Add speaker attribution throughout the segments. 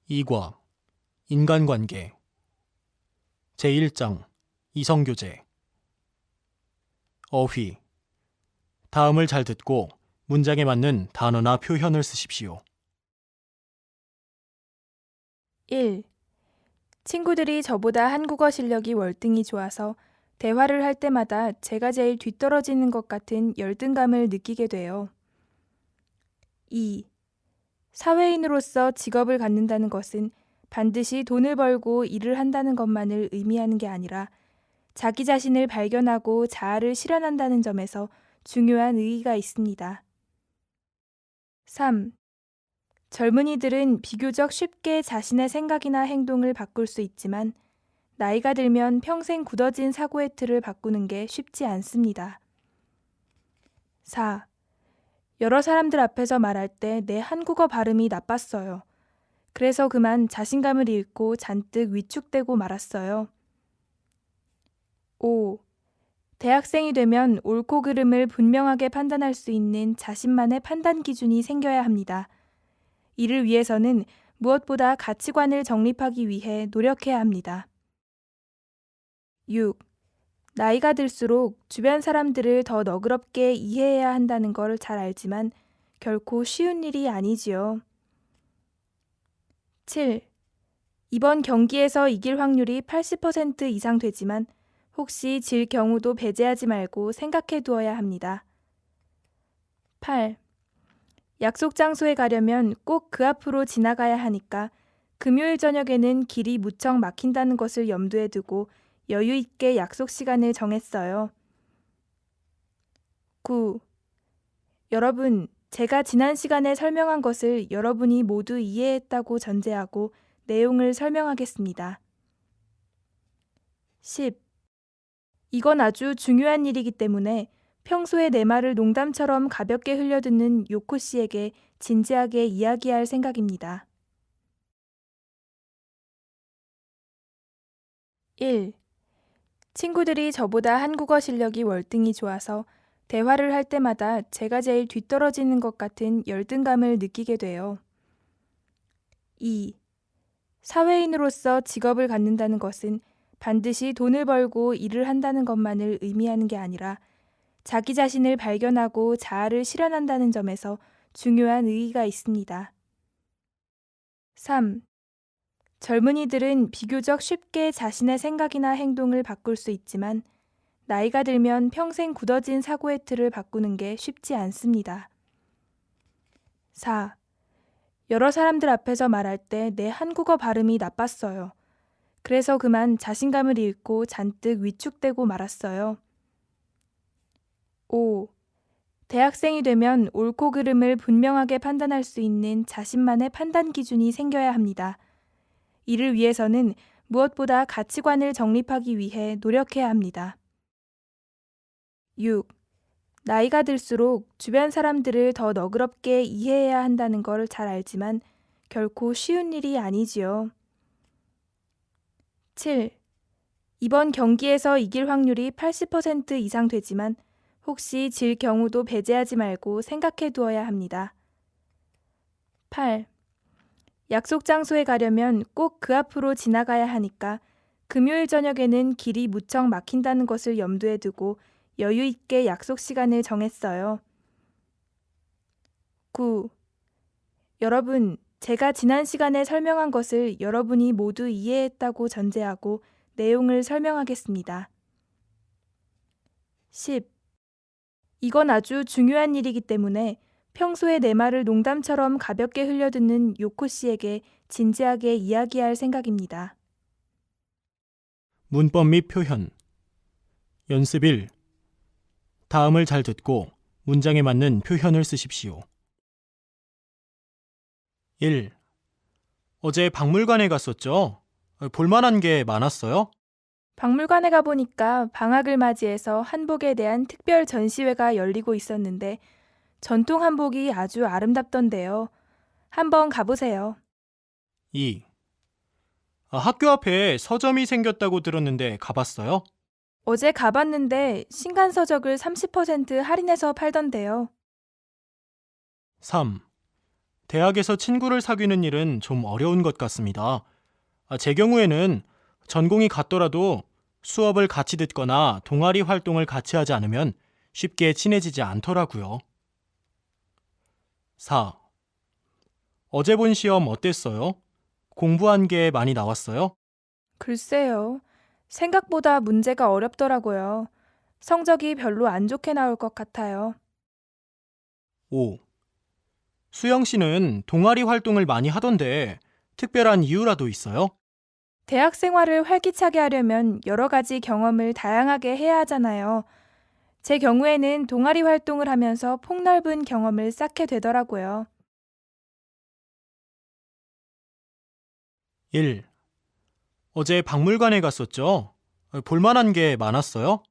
Speaker 1: 2과 인간관계 제1장 이성교제 어휘 다음을 잘 듣고 문장에 맞는 단어나 표현을 쓰십시오.
Speaker 2: 1. 친구들이 저보다 한국어 실력이 월등히 좋아서 대화를 할 때마다 제가 제일 뒤떨어지는 것 같은 열등감을 느끼게 돼요. 2. 사회인으로서 직업을 갖는다는 것은 반드시 돈을 벌고 일을 한다는 것만을 의미하는 게 아니라 자기 자신을 발견하고 자아를 실현한다는 점에서 중요한 의의가 있습니다. 3. 젊은이들은 비교적 쉽게 자신의 생각이나 행동을 바꿀 수 있지만 나이가 들면 평생 굳어진 사고의 틀을 바꾸는 게 쉽지 않습니다. 4. 여러 사람들 앞에서 말할 때 내 한국어 발음이 나빴어요. 그래서 그만 자신감을 잃고 잔뜩 위축되고 말았어요. 5. 대학생이 되면 옳고 그름을 분명하게 판단할 수 있는 자신만의 판단 기준이 생겨야 합니다. 이를 위해서는 무엇보다 가치관을 정립하기 위해 노력해야 합니다. 6. 나이가 들수록 주변 사람들을 더 너그럽게 이해해야 한다는 걸 잘 알지만 결코 쉬운 일이 아니지요. 7. 이번 경기에서 이길 확률이 80% 이상 되지만 혹시 질 경우도 배제하지 말고 생각해 두어야 합니다. 8. 약속 장소에 가려면 꼭 그 앞으로 지나가야 하니까 금요일 저녁에는 길이 무척 막힌다는 것을 염두에 두고 여유 있게 약속 시간을 정했어요. 9. 여러분, 제가 지난 시간에 설명한 것을 여러분이 모두 이해했다고 전제하고 내용을 설명하겠습니다. 10. 이건 아주 중요한 일이기 때문에 평소에 내 말을 농담처럼 가볍게 흘려듣는 요코 씨에게 진지하게 이야기할 생각입니다. 1. 친구들이 저보다 한국어 실력이 월등히 좋아서 대화를 할 때마다 제가 제일 뒤떨어지는 것 같은 열등감을 느끼게 돼요. 2. 사회인으로서 직업을 갖는다는 것은 반드시 돈을 벌고 일을 한다는 것만을 의미하는 게 아니라 자기 자신을 발견하고 자아를 실현한다는 점에서 중요한 의의가 있습니다. 3. 젊은이들은 비교적 쉽게 자신의 생각이나 행동을 바꿀 수 있지만 나이가 들면 평생 굳어진 사고의 틀을 바꾸는 게 쉽지 않습니다. 4. 여러 사람들 앞에서 말할 때 내 한국어 발음이 나빴어요. 그래서 그만 자신감을 잃고 잔뜩 위축되고 말았어요. 5. 대학생이 되면 옳고 그름을 분명하게 판단할 수 있는 자신만의 판단 기준이 생겨야 합니다. 이를 위해서는 무엇보다 가치관을 정립하기 위해 노력해야 합니다. 6. 나이가 들수록 주변 사람들을 더 너그럽게 이해해야 한다는 걸 잘 알지만 결코 쉬운 일이 아니지요. 7. 이번 경기에서 이길 확률이 80% 이상 되지만 혹시 질 경우도 배제하지 말고 생각해 두어야 합니다. 8. 약속 장소에 가려면 꼭 그 앞으로 지나가야 하니까 금요일 저녁에는 길이 무척 막힌다는 것을 염두에 두고 여유 있게 약속 시간을 정했어요. 9. 여러분, 제가 지난 시간에 설명한 것을 여러분이 모두 이해했다고 전제하고 내용을 설명하겠습니다. 10. 이건 아주 중요한 일이기 때문에 평소에 내 말을 농담처럼 가볍게 흘려듣는 요코 씨에게 진지하게 이야기할 생각입니다.
Speaker 1: 문법 및 표현 연습 1. 다음을 잘 듣고 문장에 맞는 표현을 쓰십시오. 1. 어제 박물관에 갔었죠? 볼만한 게 많았어요?
Speaker 2: 박물관에 가보니까 방학을 맞이해서 한복에 대한 특별 전시회가 열리고 있었는데 전통 한복이 아주 아름답던데요. 한번 가보세요.
Speaker 1: 2. 학교 앞에 서점이 생겼다고 들었는데 가봤어요?
Speaker 2: 어제 가봤는데 신간서적을 30% 할인해서 팔던데요.
Speaker 1: 3. 대학에서 친구를 사귀는 일은 좀 어려운 것 같습니다. 제 경우에는 전공이 같더라도 수업을 같이 듣거나 동아리 활동을 같이 하지 않으면 쉽게 친해지지 않더라고요. 4. 어제 본 시험 어땠어요? 공부한 게 많이 나왔어요?
Speaker 2: 글쎄요. 생각보다 문제가 어렵더라고요. 성적이 별로 안 좋게 나올 것 같아요.
Speaker 1: 5. 수영 씨는 동아리 활동을 많이 하던데 특별한 이유라도 있어요?
Speaker 2: 대학 생활을 활기차게 하려면 여러 가지 경험을 다양하게 해야 하잖아요. 제 경우에는 동아리 활동을 하면서 폭넓은 경험을 쌓게 되더라고요.
Speaker 1: 1. 어제 박물관에 갔었죠? 볼만한 게 많았어요?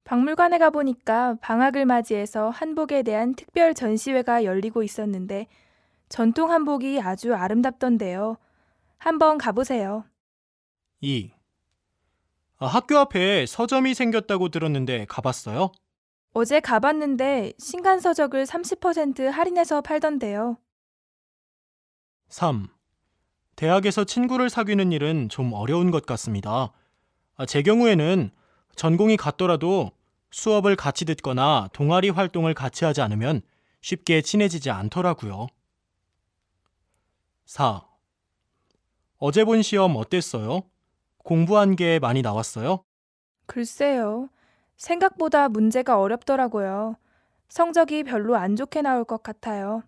Speaker 2: 박물관에 가보니까 방학을 맞이해서 한복에 대한 특별 전시회가 열리고 있었는데 전통 한복이 아주 아름답던데요. 한번 가보세요.
Speaker 1: 2. 학교 앞에 서점이 생겼다고 들었는데 가봤어요?
Speaker 2: 어제 가봤는데 신간 서적을 30% 할인해서 팔던데요.
Speaker 1: 3. 대학에서 친구를 사귀는 일은 좀 어려운 것 같습니다. 제 경우에는 전공이 같더라도 수업을 같이 듣거나 동아리 활동을 같이 하지 않으면 쉽게 친해지지 않더라고요. 4. 어제 본 시험 어땠어요? 공부한 게 많이 나왔어요?
Speaker 2: 글쎄요. 생각보다 문제가 어렵더라고요. 성적이 별로 안 좋게 나올 것 같아요.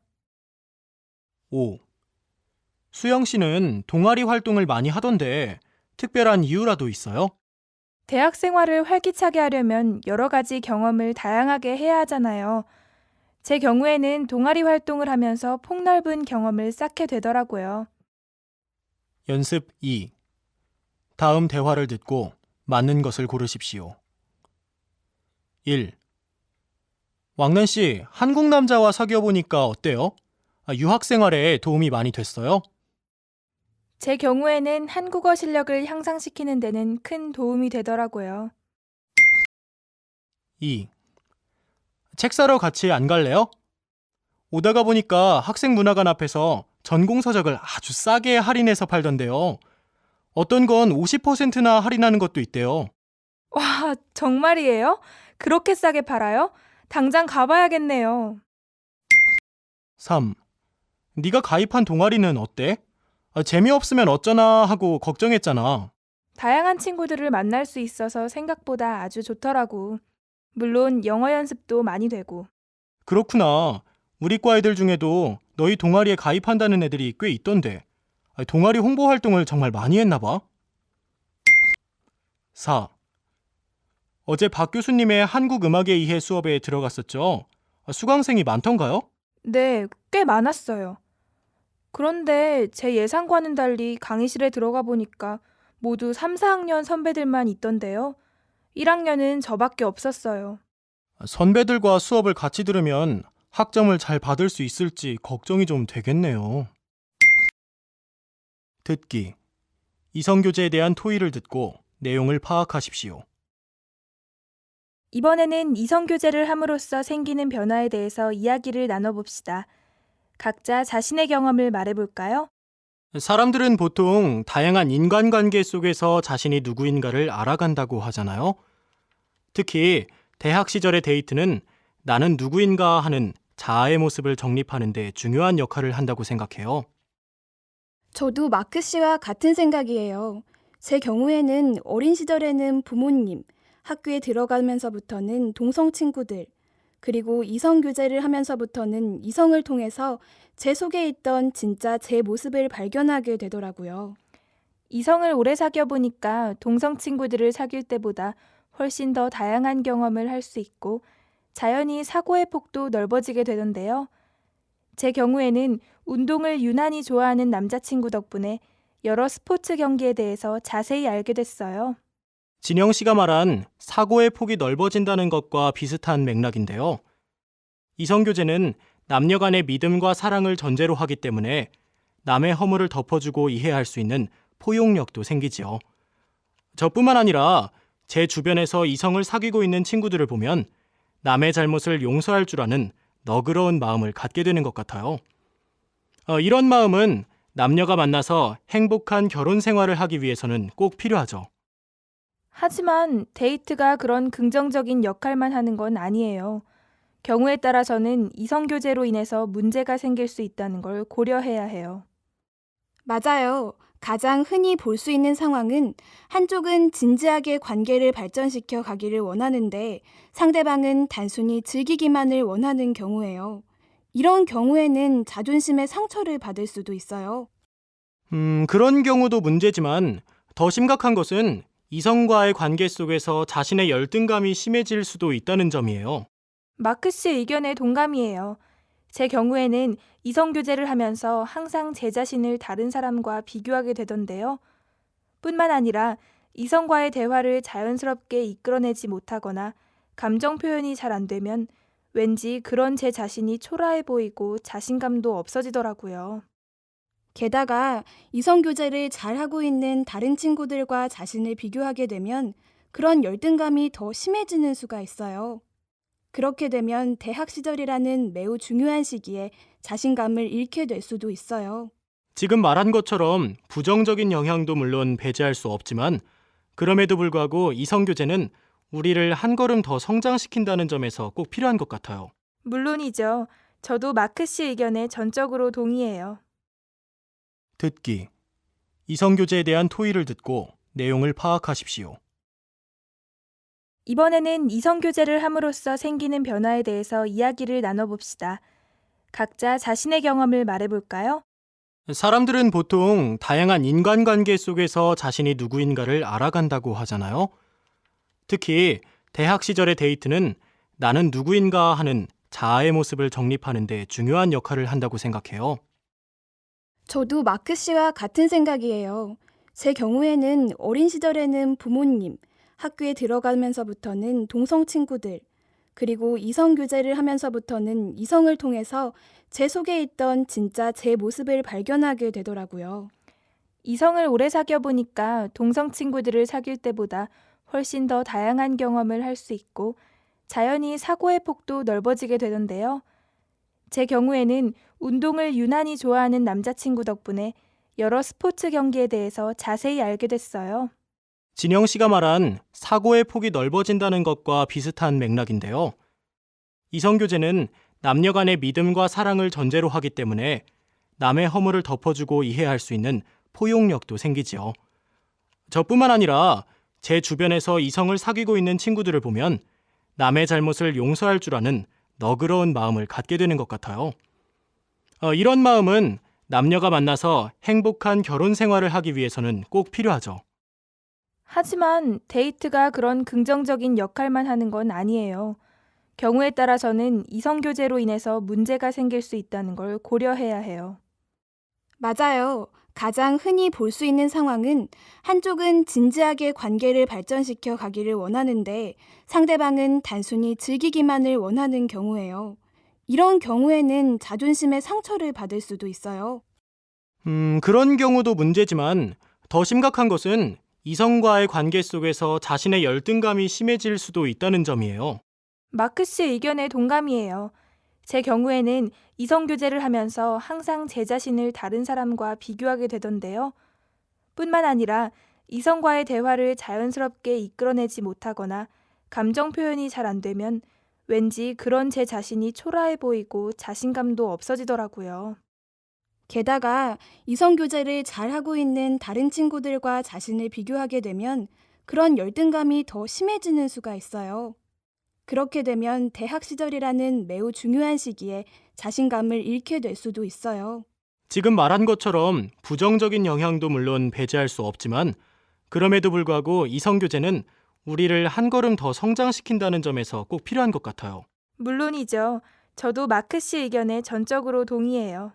Speaker 1: 5. 수영 씨는 동아리 활동을 많이 하던데 특별한 이유라도 있어요?
Speaker 2: 대학 생활을 활기차게 하려면 여러 가지 경험을 다양하게 해야 하잖아요. 제 경우에는 동아리 활동을 하면서 폭넓은 경험을 쌓게 되더라고요.
Speaker 1: 연습 2. 다음 대화를 듣고 맞는 것을 고르십시오. 1. 왕란 씨, 한국 남자와 사귀어 보니까 어때요? 유학 생활에 도움이 많이 됐어요?
Speaker 2: 제 경우에는 한국어 실력을 향상시키는 데는 큰 도움이 되더라고요.
Speaker 1: 2. 책 사러 같이 안 갈래요? 오다가 보니까 학생문화관 앞에서 전공서적을 아주 싸게 할인해서 팔던데요. 어떤 건 50%나 할인하는 것도 있대요.
Speaker 2: 와, 정말이에요? 그렇게 싸게 팔아요? 당장 가봐야겠네요.
Speaker 1: 3. 네가 가입한 동아리는 어때? 재미없으면 어쩌나 하고 걱정했잖아.
Speaker 2: 다양한 친구들을 만날 수 있어서 생각보다 아주 좋더라고. 물론 영어 연습도 많이 되고.
Speaker 1: 그렇구나. 우리 과 애들 중에도 너희 동아리에 가입한다는 애들이 꽤 있던데. 동아리 홍보 활동을 정말 많이 했나 봐. 4. 어제 박 교수님의 한국음악에 의해 수업에 들어갔었죠? 수강생이 많던가요?
Speaker 2: 네, 꽤 많았어요. 그런데 제 예상과는 달리 강의실에 들어가 보니까 모두 3, 4학년 선배들만 있던데요. 1학년은 저밖에 없었어요.
Speaker 1: 선배들과 수업을 같이 들으면 학점을 잘 받을 수 있을지 걱정이 좀 되겠네요. 듣기. 이성교재에 대한 토의를 듣고 내용을 파악하십시오.
Speaker 2: 이번에는 이성교제를 함으로써 생기는 변화에 대해서 이야기를 나눠봅시다. 각자 자신의 경험을 말해볼까요?
Speaker 1: 사람들은 보통 다양한 인간관계 속에서 자신이 누구인가를 알아간다고 하잖아요. 특히 대학 시절의 데이트는 나는 누구인가 하는 자아의 모습을 정립하는 데 중요한 역할을 한다고 생각해요.
Speaker 3: 저도 마크 씨와 같은 생각이에요. 제 경우에는 어린 시절에는 부모님, 학교에 들어가면서부터는 동성 친구들, 그리고 이성 교제를 하면서부터는 이성을 통해서 제 속에 있던 진짜 제 모습을 발견하게 되더라고요.
Speaker 2: 이성을 오래 사귀어 보니까 동성 친구들을 사귈 때보다 훨씬 더 다양한 경험을 할 수 있고 자연히 사고의 폭도 넓어지게 되던데요. 제 경우에는 운동을 유난히 좋아하는 남자친구 덕분에 여러 스포츠 경기에 대해서 자세히 알게 됐어요.
Speaker 1: 진영 씨가 말한 사고의 폭이 넓어진다는 것과 비슷한 맥락인데요. 이성교제는 남녀 간의 믿음과 사랑을 전제로 하기 때문에 남의 허물을 덮어주고 이해할 수 있는 포용력도 생기지요. 저뿐만 아니라 제 주변에서 이성을 사귀고 있는 친구들을 보면 남의 잘못을 용서할 줄 아는 너그러운 마음을 갖게 되는 것 같아요. 이런 마음은 남녀가 만나서 행복한 결혼 생활을 하기 위해서는 꼭 필요하죠.
Speaker 2: 하지만 데이트가 그런 긍정적인 역할만 하는 건 아니에요. 경우에 따라서는 이성교제로 인해서 문제가 생길 수 있다는 걸 고려해야 해요.
Speaker 3: 맞아요. 가장 흔히 볼 수 있는 상황은 한쪽은 진지하게 관계를 발전시켜 가기를 원하는데 상대방은 단순히 즐기기만을 원하는 경우예요. 이런 경우에는 자존심의 상처를 받을 수도 있어요.
Speaker 1: 그런 경우도 문제지만 더 심각한 것은 이성과의 관계 속에서 자신의 열등감이 심해질 수도 있다는 점이에요.
Speaker 2: 마크 씨 의견에 동감이에요. 제 경우에는 이성교제를 하면서 항상 제 자신을 다른 사람과 비교하게 되던데요. 뿐만 아니라 이성과의 대화를 자연스럽게 이끌어내지 못하거나 감정 표현이 잘 안 되면 왠지 그런 제 자신이 초라해 보이고 자신감도 없어지더라고요.
Speaker 3: 게다가 이성교제를 잘하고 있는 다른 친구들과 자신을 비교하게 되면 그런 열등감이 더 심해지는 수가 있어요. 그렇게 되면 대학 시절이라는 매우 중요한 시기에 자신감을 잃게 될 수도 있어요.
Speaker 1: 지금 말한 것처럼 부정적인 영향도 물론 배제할 수 없지만 그럼에도 불구하고 이성교제는 우리를 한 걸음 더 성장시킨다는 점에서 꼭 필요한 것 같아요.
Speaker 2: 물론이죠. 저도 마크 씨 의견에 전적으로 동의해요.
Speaker 1: 듣기. 이성교제에 대한 토의를 듣고 내용을 파악하십시오.
Speaker 2: 이번에는 이성교제를 함으로써 생기는 변화에 대해서 이야기를 나눠봅시다. 각자 자신의 경험을 말해볼까요?
Speaker 1: 사람들은 보통 다양한 인간관계 속에서 자신이 누구인가를 알아간다고 하잖아요. 특히 대학 시절의 데이트는 나는 누구인가 하는 자아의 모습을 정립하는 데 중요한 역할을 한다고 생각해요.
Speaker 3: 저도 마크 씨와 같은 생각이에요. 제 경우에는 어린 시절에는 부모님, 학교에 들어가면서부터는 동성 친구들, 그리고 이성 교제를 하면서부터는 이성을 통해서 제 속에 있던 진짜 제 모습을 발견하게 되더라고요.
Speaker 2: 이성을 오래 사귀어 보니까 동성 친구들을 사귈 때보다 훨씬 더 다양한 경험을 할 수 있고 자연히 사고의 폭도 넓어지게 되던데요. 제 경우에는 운동을 유난히 좋아하는 남자친구 덕분에 여러 스포츠 경기에 대해서 자세히 알게 됐어요.
Speaker 1: 진영 씨가 말한 사고의 폭이 넓어진다는 것과 비슷한 맥락인데요. 이성교제는 남녀 간의 믿음과 사랑을 전제로 하기 때문에 남의 허물을 덮어주고 이해할 수 있는 포용력도 생기지요. 저뿐만 아니라 제 주변에서 이성을 사귀고 있는 친구들을 보면 남의 잘못을 용서할 줄 아는 너그러운 마음을 갖게 되는 것 같아요. 이런 마음은 남녀가 만나서 행복한 결혼 생활을 하기 위해서는 꼭 필요하죠.
Speaker 2: 하지만 데이트가 그런 긍정적인 역할만 하는 건 아니에요. 경우에 따라서는 이성교제로 인해서 문제가 생길 수 있다는 걸 고려해야 해요.
Speaker 3: 맞아요. 가장 흔히 볼 수 있는 상황은 한쪽은 진지하게 관계를 발전시켜 가기를 원하는데 상대방은 단순히 즐기기만을 원하는 경우예요. 이런 경우에는 자존심의 상처를 받을 수도 있어요.
Speaker 1: 그런 경우도 문제지만 더 심각한 것은 이성과의 관계 속에서 자신의 열등감이 심해질 수도 있다는 점이에요.
Speaker 2: 마크 씨 의견에 동감이에요. 제 경우에는 이성교제를 하면서 항상 제 자신을 다른 사람과 비교하게 되던데요. 뿐만 아니라 이성과의 대화를 자연스럽게 이끌어내지 못하거나 감정 표현이 잘 안 되면 왠지 그런 제 자신이 초라해 보이고 자신감도 없어지더라고요.
Speaker 3: 게다가 이성교제를 잘하고 있는 다른 친구들과 자신을 비교하게 되면 그런 열등감이 더 심해지는 수가 있어요. 그렇게 되면 대학 시절이라는 매우 중요한 시기에 자신감을 잃게 될 수도 있어요.
Speaker 1: 지금 말한 것처럼 부정적인 영향도 물론 배제할 수 없지만 그럼에도 불구하고 이성교제는 우리를 한 걸음 더 성장시킨다는 점에서 꼭 필요한 것 같아요.
Speaker 2: 물론이죠. 저도 마크 씨 의견에 전적으로 동의해요.